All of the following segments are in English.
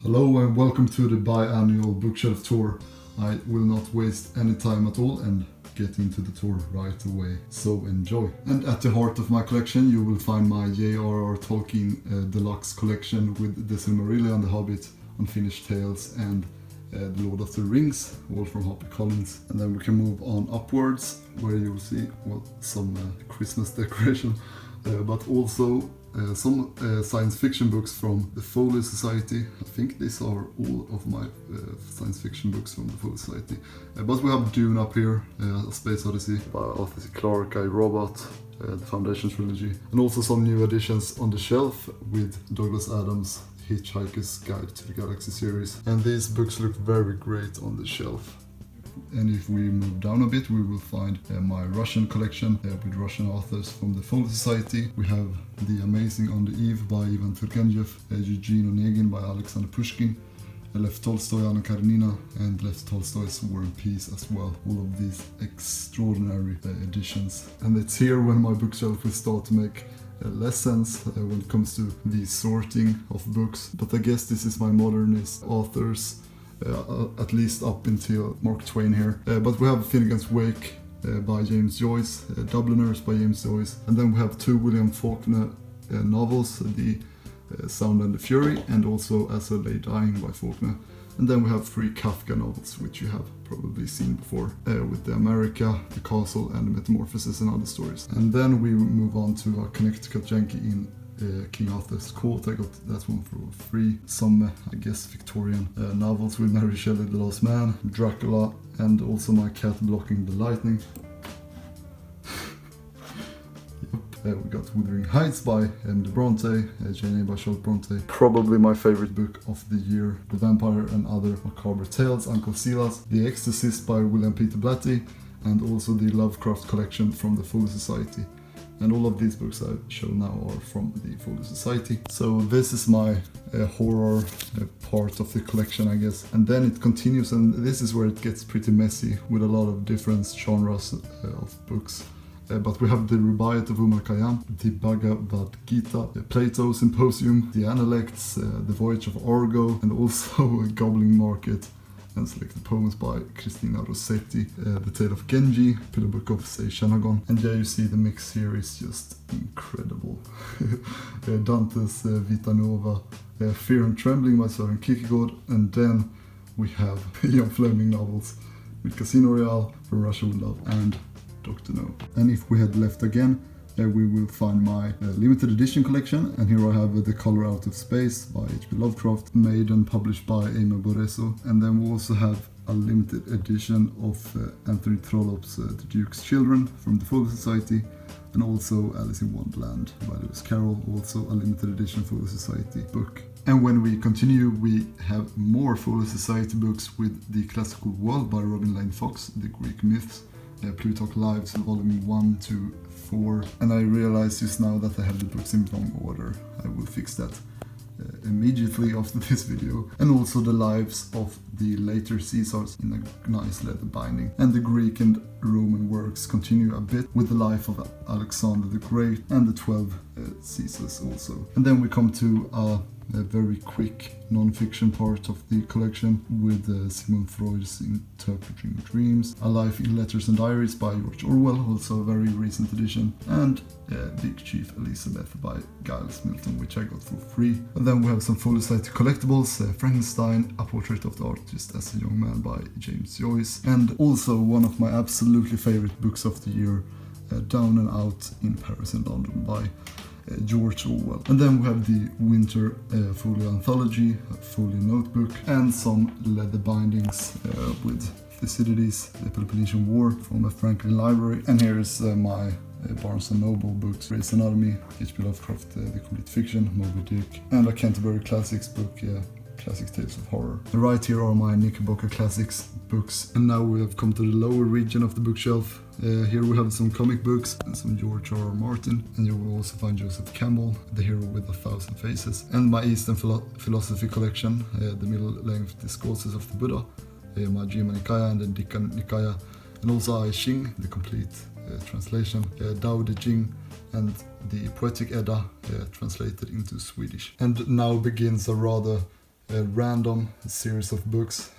Hello and welcome to the biannual bookshelf tour. I will not waste any time at all and get into the tour right away, so enjoy. And at the heart of my collection you will find my J.R.R. Tolkien deluxe collection with The Silmarillion, The Hobbit, Unfinished Tales and The Lord of the Rings, all from HarperCollins. And then we can move on upwards where you will see some Christmas decoration, but also some science fiction books from the Folio Society. I think these are all of my science fiction books from the Folio Society. But we have Dune up here, Space Odyssey by Arthur C. Clarke, I, Robot, the Foundation trilogy, and also some new additions on the shelf with Douglas Adams' Hitchhiker's Guide to the Galaxy series. And these books look very great on the shelf. And if we move down a bit, we will find my Russian collection with Russian authors from the Folio Society. We have The Amazing on the Eve by Ivan Turgenev, Eugene Onegin by Alexander Pushkin, Lev Tolstoy, Anna Karenina, and Lev Tolstoy's War and Peace as well. All of these extraordinary editions. And it's here when my bookshelf will start to make less sense when it comes to the sorting of books. But I guess this is my modernist authors. At least up until Mark Twain here. But we have Finnegan's Wake by James Joyce, Dubliners by James Joyce, and then we have two William Faulkner novels, The Sound and the Fury, and also As I Lay Dying by Faulkner. And then we have three Kafka novels, which you have probably seen before, with The America, The Castle, and The Metamorphosis and other stories. And then we move on to our Connecticut Yankee in King Arthur's Court. I got that one for free. Some, I guess, Victorian novels with Mary Shelley, The Lost Man, Dracula, and also My Cat Blocking the Lightning. Yep. We got Wuthering Heights by M.D. Bronte, Jane by Charlotte Bronte. Probably my favorite book of the year, The Vampire and Other Macabre Tales, Uncle Silas, The Exorcist by William Peter Blatty, and also the Lovecraft collection from the Folio Society. And all of these books I show now are from the Folio Society. So this is my horror part of the collection, I guess. And then it continues, and this is where it gets pretty messy with a lot of different genres of books. But we have the Rubaiyat of Umar Khayyam, the Bhagavad Gita, the Plato Symposium, the Analects, the Voyage of Argo, and also a Goblin Market, and selected poems by Cristina Rossetti, The Tale of Genji, Pillar Book of Sei Shanagon, and yeah, you see the mix here is just incredible. Dante's Vita Nova, Fear and Trembling by Søren Kierkegaard, and then we have Ian Fleming novels with Casino Royale, From Russia with Love, and Dr. No. And if we head left again, we will find my limited edition collection, and here I have The Color Out of Space by H.P. Lovecraft, made and published by Eimer Boreso. And then we also have a limited edition of Anthony Trollope's The Duke's Children from the Folio Society, and also Alice in Wonderland by Lewis Carroll, also a limited edition Folio Society book. And when we continue, we have more Folio Society books with The Classical World by Robin Lane Fox, The Greek Myths, Plutarch Lives, volume 1 to 4, and I realize just now that I have the books in wrong order. I will fix that immediately after this video. And also the lives of the later Caesars in a nice leather binding. And the Greek and Roman works continue a bit with the life of Alexander the Great and the 12 Caesars also. And then we come to a very quick non-fiction part of the collection with Sigmund Freud's Interpreting Dreams, A Life in Letters and Diaries by George Orwell, also a very recent edition, and Big Chief Elizabeth by Giles Milton, which I got for free. And then we have some Folio Society collectibles, Frankenstein, A Portrait of the Artist as a Young Man by James Joyce, and also one of my absolutely favorite books of the year, Down and Out in Paris and London by George Orwell. And then we have the Winter Folio Anthology, a Folio Notebook, and some leather bindings with Thucydides, the Peloponnesian War from the Franklin Library. And here is my Barnes & Noble books, Grey's Anatomy, H.P. Lovecraft, The Complete Fiction, Moby Dick, and a Canterbury Classics book, Classic Tales of Horror. And right here are my Knickerbocker Classics books. And now we have come to the lower region of the bookshelf. Here we have some comic books and some George R.R. Martin, and you will also find Joseph Campbell, The Hero with 1,000 Faces, and my Eastern philosophy collection, the middle-length discourses of the Buddha, Majjhima Nikaya and the Dikka Nikaya, and also I Ching, the complete translation, Tao Te Ching, and the Poetic Edda translated into Swedish. And now begins a rather a random series of books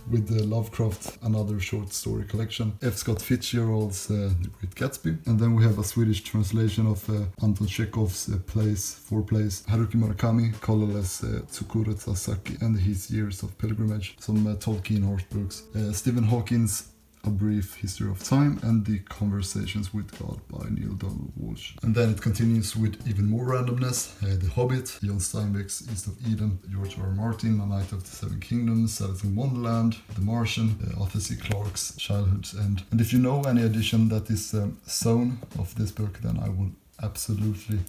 with Lovecraft, another short story collection, F. Scott Fitzgerald's The Great Gatsby, and then we have a Swedish translation of Anton Chekhov's four plays, Haruki Murakami, Colorless Tsukure Sasaki, and His Years of Pilgrimage, some Tolkien horse books, Stephen Hawking's A Brief History of Time, and The Conversations with God by Neil Donald Walsh. And then it continues with even more randomness, The Hobbit, John Steinbeck's East of Eden, George R. R. Martin, A Knight of the Seven Kingdoms, Alice in Wonderland, The Martian, Arthur C. Clarke's Childhood's End. And if you know any edition that is sewn of this book, then I will absolutely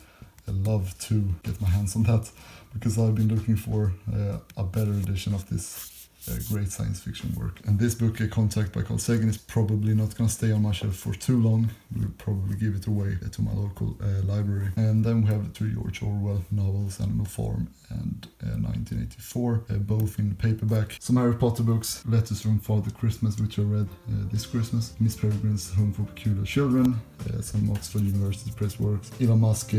love to get my hands on that, because I've been looking for a better edition of this great science fiction work. And this book, A Contact by Carl Sagan, is probably not going to stay on my shelf for too long. We'll probably give it away to my local library. And then we have the two George Orwell novels, Animal Farm and 1984, both in paperback. Some Harry Potter books, Letters from Father Christmas, which I read this Christmas, Miss Peregrine's Home for Peculiar Children, some Oxford University Press works, Elon Musk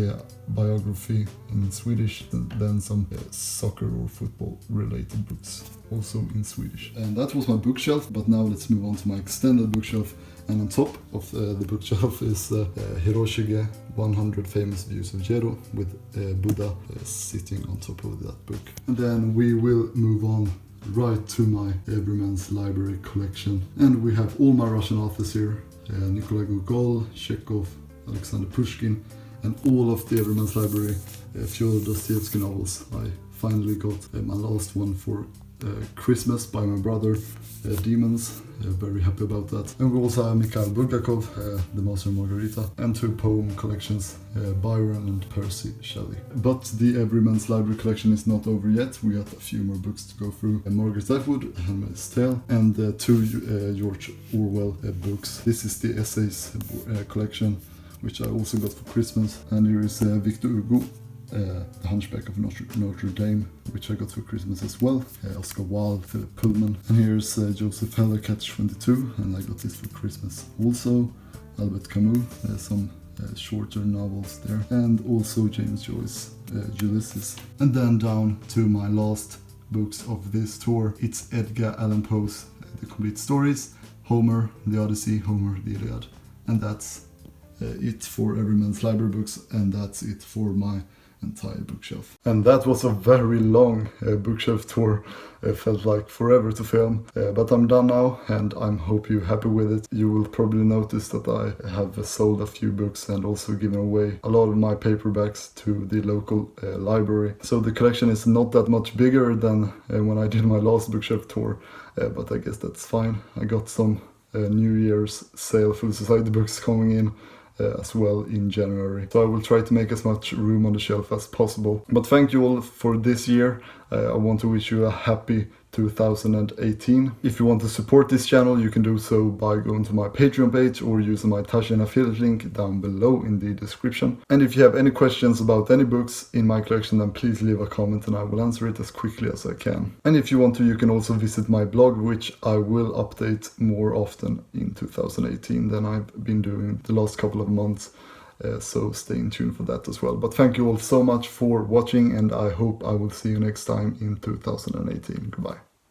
biography in Swedish, and then some soccer or football related books, also in Swedish. And that was my bookshelf, but now let's move on to my extended bookshelf. And on top of the bookshelf is Hiroshige, 100 Famous Views of Jero, with Buddha sitting on top of that book. And then we will move on right to my Everymans Library collection. And we have all my Russian authors here, Nikolai Gogol, Chekhov, Alexander Pushkin, and all of the Everymans Library Fyodor Dostoevsky novels. I finally got my last one for Christmas by my brother, Demons. Very happy about that. And we also have Mikhail Bulgakov, The Master and Margarita, and two poem collections, Byron and Percy Shelley. But the Everymans Library collection is not over yet. We got a few more books to go through. Margaret Atwood, Handmaid's Tale, and two George Orwell books. This is the essays collection, which I also got for Christmas. And here is Victor Hugo, The Hunchback of Notre Dame, which I got for Christmas as well. Oscar Wilde, Philip Pullman. And here's Joseph Heller, Catch 22, and I got this for Christmas also. Albert Camus, some shorter novels there. And also James Joyce, Ulysses. And then down to my last books of this tour. It's Edgar Allan Poe's The Complete Stories, Homer, The Odyssey, Homer, The Iliad. And that's it for Everymans Library books, and that's it for my entire bookshelf. And that was a very long bookshelf tour. It felt like forever to film, but I'm done now, and I hope you're happy with it. You will probably notice that I have sold a few books and also given away a lot of my paperbacks to the local library. So the collection is not that much bigger than when I did my last bookshelf tour, but I guess that's fine. I got some New Year's sale for the Society books coming in as well in January. So I will try to make as much room on the shelf as possible. But thank you all for this year. I want to wish you a happy 2018. If you want to support this channel, you can do so by going to my Patreon page or using my Taschen affiliate link down below in the description. And if you have any questions about any books in my collection, then please leave a comment and I will answer it as quickly as I can. And if you want to, you can also visit my blog, which I will update more often in 2018 than I've been doing the last couple of months. So stay in tune for that as well. But thank you all so much for watching, and I hope I will see you next time in 2018. Goodbye.